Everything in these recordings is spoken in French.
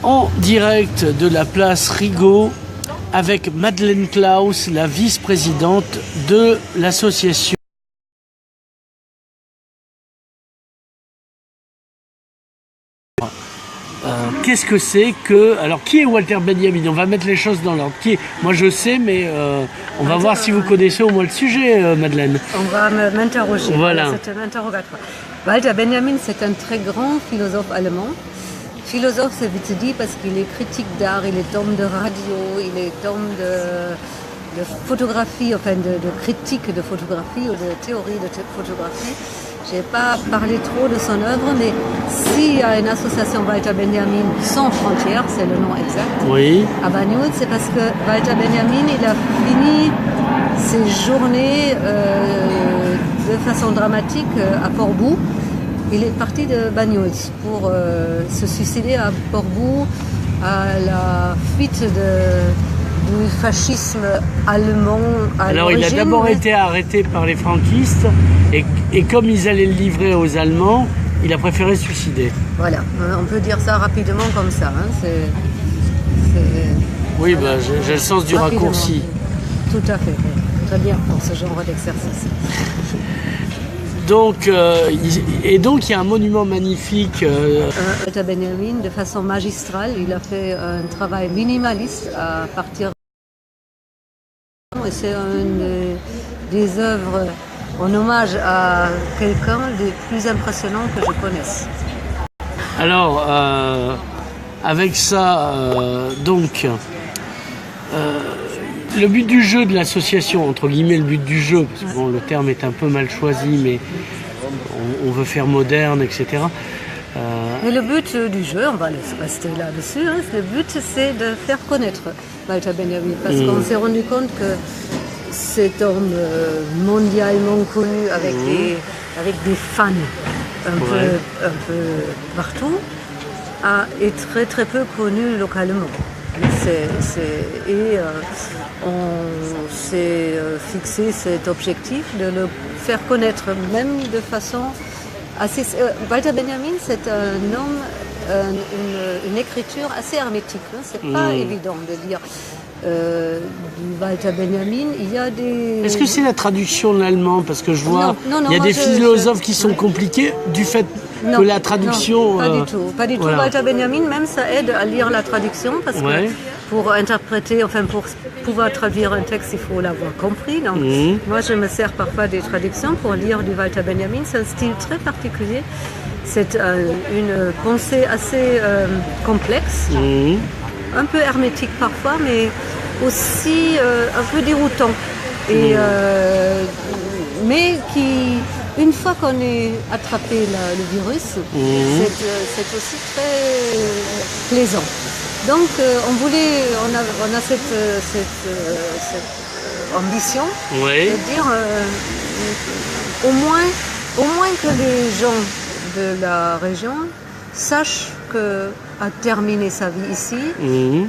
en direct de la place Rigaud avec Madeleine Klaus, la vice-présidente de l'association. Qu'est-ce que c'est que... Alors, qui est Walter Benjamin? On va mettre les choses dans l'ordre. Moi, je sais, mais on va voir si vous connaissez au moins le sujet, Madeleine. On va m'interroger. Voilà. C'est un interrogatoire. Walter Benjamin, c'est un très grand philosophe allemand. Philosophe, ça veut dire parce qu'il est critique d'art, il est homme de radio, il est homme de photographie, enfin de critique de photographie ou de théorie de photographie. Je n'ai pas parlé trop de son œuvre, mais s'il y a une association Walter Benjamin sans frontières, c'est le nom exact, oui. À Banyuls, c'est parce que Walter Benjamin, il a fini ses journées de façon dramatique à Portbou. Il est parti de Banyuls pour se suicider à Portbou à la fuite du fascisme allemand à Alors il a d'abord été arrêté par les franquistes et comme ils allaient le livrer aux Allemands, il a préféré se suicider. Voilà, on peut dire ça rapidement comme ça. Hein. Oui, bah, j'ai le sens du raccourci. Tout à fait, très bien pour ce genre d'exercice. Donc, il y a un monument magnifique. Walter Benjamin, de façon magistrale, il a fait un travail minimaliste à partir. Et c'est une des œuvres en hommage à quelqu'un des plus impressionnants que je connaisse. Alors, avec ça, le but du jeu de l'association, entre guillemets le but du jeu, parce que bon, le terme est un peu mal choisi, mais on veut faire moderne, etc. Et le but du jeu, on va rester là-dessus, hein, le but c'est de faire connaître Walter Benjamin, parce qu'on s'est rendu compte que cet homme mondialement connu avec des fans un peu partout est très très peu connu localement. On s'est fixé cet objectif de le faire connaître même de façon assez... Walter Benjamin, c'est un homme, une écriture assez hermétique. Hein. C'est pas évident de lire Walter Benjamin. Il y a des... Est-ce que c'est la traduction de l'allemand? Parce que je vois, non, il y a des philosophes qui sont compliqués du fait que la traduction... Non, pas du tout. Pas du tout. Walter Benjamin, même ça aide à lire la traduction parce que pour interpréter, enfin pour pouvoir traduire un texte, il faut l'avoir compris. Donc, moi, je me sers parfois des traductions pour lire du Walter Benjamin. C'est un style très particulier. C'est une pensée assez complexe, un peu hermétique parfois, mais aussi un peu déroutant. Et, mais qui, une fois qu'on est attrapé le virus, c'est aussi très plaisant. Donc on a cette ambition de dire au moins que les gens de la région sachent qu'a terminé sa vie ici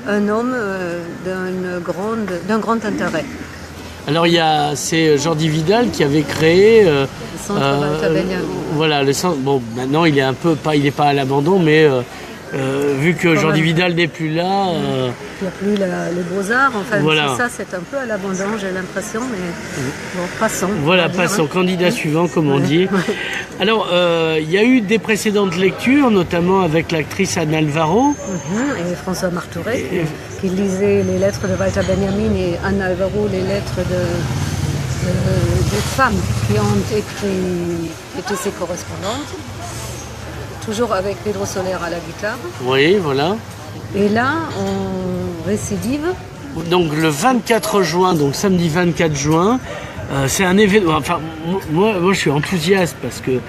un homme d'un grand intérêt. Alors c'est Jordi Vidal qui avait créé le centre Walter Benjamin. Voilà, le centre. Bon, maintenant il est pas à l'abandon, mais vu que Jordi Vidal n'est plus là, il n'y a plus les Beaux-Arts. Enfin, voilà. c'est un peu à l'abandon, j'ai l'impression, mais bon, passons. Voilà, passons. Candidat suivant, comme on dit. Alors, il y a eu des précédentes lectures, notamment avec l'actrice Anne Alvaro. Et François Martouret, qui lisait les lettres de Walter Benjamin, et Anne Alvaro, les lettres de femmes qui ont été ses correspondantes. Toujours avec Pedro Soler à la guitare. Oui, voilà. Et là, on récidive. Donc le 24 juin, donc samedi 24 juin, c'est un événement. Enfin, moi, je suis enthousiaste parce que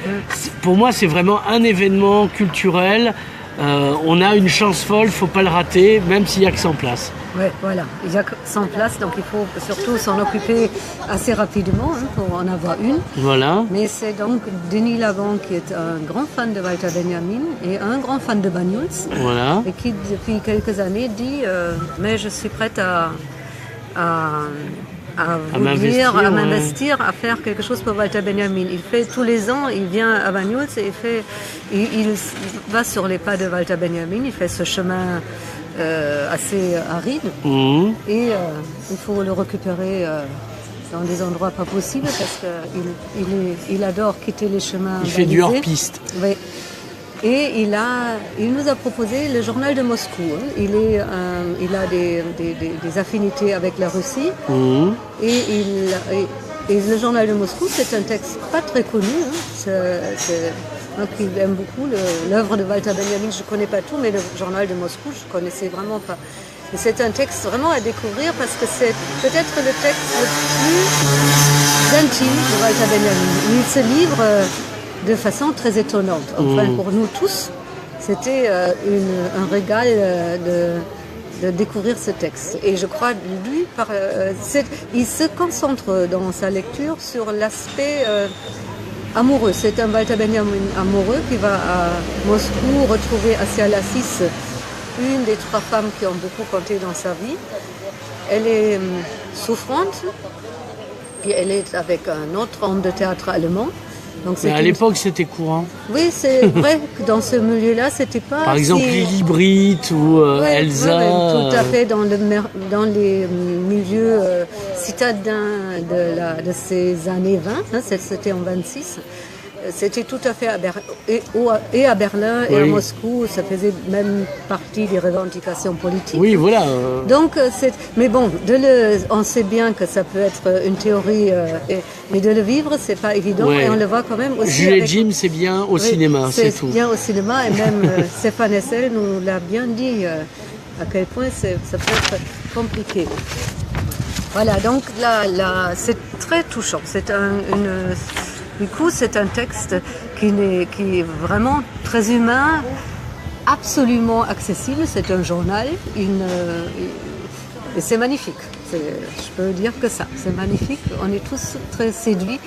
pour moi, c'est vraiment un événement culturel. On a une chance folle, faut pas le rater, même s'il y a que 100 places. Oui, voilà, il y a que 100 places, donc il faut surtout s'en occuper assez rapidement pour en avoir une. Voilà. Mais c'est donc Denis Lavant qui est un grand fan de Walter Benjamin et un grand fan de Banyuls. Voilà. Et qui depuis quelques années dit mais je suis prête à m'investir, à faire quelque chose pour Walter Benjamin. Il fait tous les ans, il vient à Banyuls et il va sur les pas de Walter Benjamin, il fait ce chemin assez aride et il faut le récupérer dans des endroits pas possibles parce qu'il adore quitter les chemins. Il fait du hors-piste. Oui. Et il nous a proposé le journal de Moscou. Il a des affinités avec la Russie. Et le journal de Moscou, c'est un texte pas très connu. Moi qui aime beaucoup l'œuvre de Walter Benjamin, je ne connais pas tout, mais le journal de Moscou, je ne connaissais vraiment pas. Et c'est un texte vraiment à découvrir parce que c'est peut-être le texte le plus intime de Walter Benjamin. Il se livre de façon très étonnante. Enfin, pour nous tous, c'était un régal de découvrir ce texte. Et je crois, lui, il se concentre dans sa lecture sur l'aspect amoureux. C'est un Walter Benjamin amoureux qui va à Moscou retrouver Asia Lassis, une des 3 femmes qui ont beaucoup compté dans sa vie. Elle est souffrante, et elle est avec un autre homme de théâtre allemand. Donc, mais à l'époque, c'était courant. Oui, c'est vrai que dans ce milieu-là, c'était pas. Par exemple, Lily Britt ou Elsa. Tout à fait, dans les milieux citadins de ces années 20, c'était en 26. C'était tout à fait à Berlin et à Moscou, ça faisait même partie des revendications politiques. Oui, voilà. Donc, mais bon, on sait bien que ça peut être une théorie, mais de le vivre, c'est pas évident, et on le voit quand même aussi. Jules et Jim, c'est bien au cinéma, c'est tout. C'est bien au cinéma, et même Stéphane Hessel nous l'a bien dit, à quel point ça peut être compliqué. Voilà, donc là, c'est très touchant. Du coup, c'est un texte qui est vraiment très humain, absolument accessible. C'est un journal, et c'est magnifique. Je peux dire que ça, c'est magnifique. On est tous très séduits,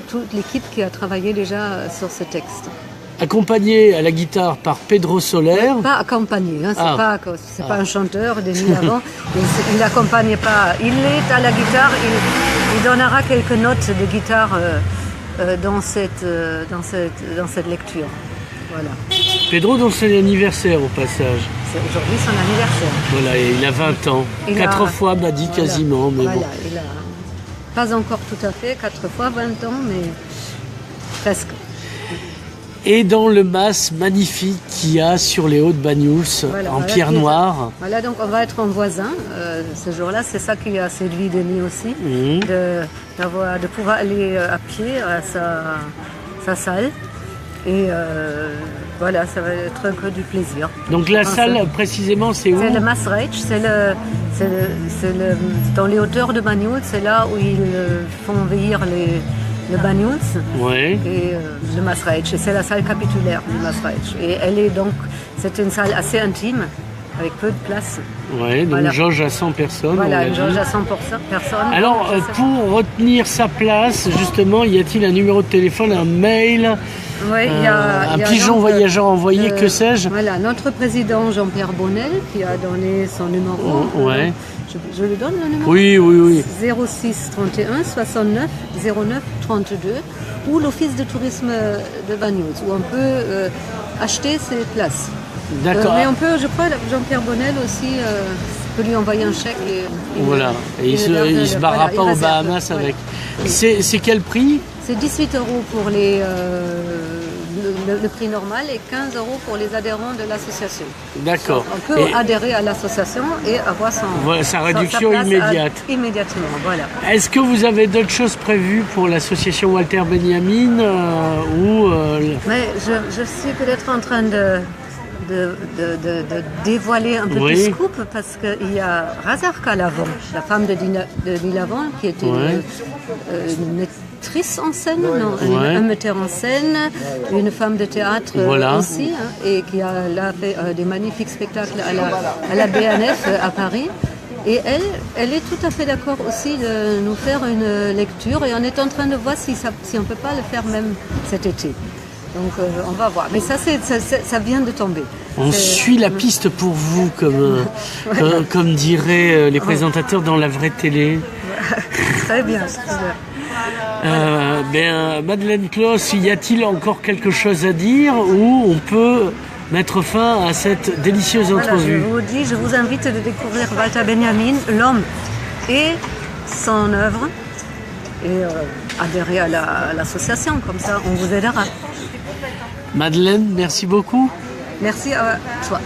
toute l'équipe qui a travaillé déjà sur ce texte. Accompagné à la guitare par Pedro Soler. Pas accompagné, c'est pas un chanteur de Milavant. Il n'accompagne pas. Il est à la guitare, il donnera quelques notes de guitare dans cette lecture. Voilà. Pedro, dont c'est l'anniversaire au passage. C'est aujourd'hui son anniversaire. Voilà, et il a 20 ans. 4 fois, m'a dit quasiment. Mais bon. Il a pas encore tout à fait 4 fois 20 ans, mais presque. Et dans le mas magnifique qu'il y a sur les hauts de Banyuls, en pierre noire. Voilà, donc on va être en voisin ce jour-là. C'est ça qui a séduit Denis aussi, de pouvoir aller à pied à sa salle. Et voilà, ça va être que du plaisir. Donc la salle, précisément, c'est où? C'est le Maasreitsch, c'est dans les hauteurs de Banyuls, c'est là où ils font veillir le Banyuls et le Maasreitsch. Et c'est la salle capitulaire du Maasreitsch. Et c'est une salle assez intime, avec peu de place. Oui, donc jauge à 100 personnes. Voilà, une jauge à 100 personnes. Alors, pour retenir sa place, justement, y a-t-il un numéro de téléphone, un mail, un pigeon voyageur envoyé, que sais-je? Voilà, notre président Jean-Pierre Bonnel, qui a donné son numéro. Je lui donne le numéro? Oui. 06 31 69 09 32, ou l'office de tourisme de Banyuls, où on peut acheter ses places. D'accord. Mais on peut, je crois, Jean-Pierre Bonnel aussi peut lui envoyer un chèque. Voilà, et il se barrera pas aux Bahamas avec. C'est quel prix? C'est 18 € pour le prix normal et 15 € pour les adhérents de l'association. D'accord. On peut adhérer à l'association et avoir sa réduction immédiate. Immédiatement, voilà. Est-ce que vous avez d'autres choses prévues pour l'association Walter Benjamin Mais je suis peut-être en train de dévoiler un peu de scoop, parce qu'il y a Razar Kalavon, la femme de Dilavant, qui était une actrice en scène, un metteur en scène, une femme de théâtre aussi, et qui a fait des magnifiques spectacles à la BNF à Paris. Et elle est tout à fait d'accord aussi de nous faire une lecture, et on est en train de voir si on ne peut pas le faire même cet été. Donc on va voir. Mais ça vient de tomber. On suit la piste pour vous, comme diraient les présentateurs dans la vraie télé. Très bien. Madeleine Clos, y a-t-il encore quelque chose à dire ou on peut mettre fin à cette délicieuse entrevue? Je vous invite à découvrir Walter Benjamin, l'homme et son œuvre, et adhérer à l'association, comme ça on vous aidera. Madeleine, merci beaucoup. Merci à toi.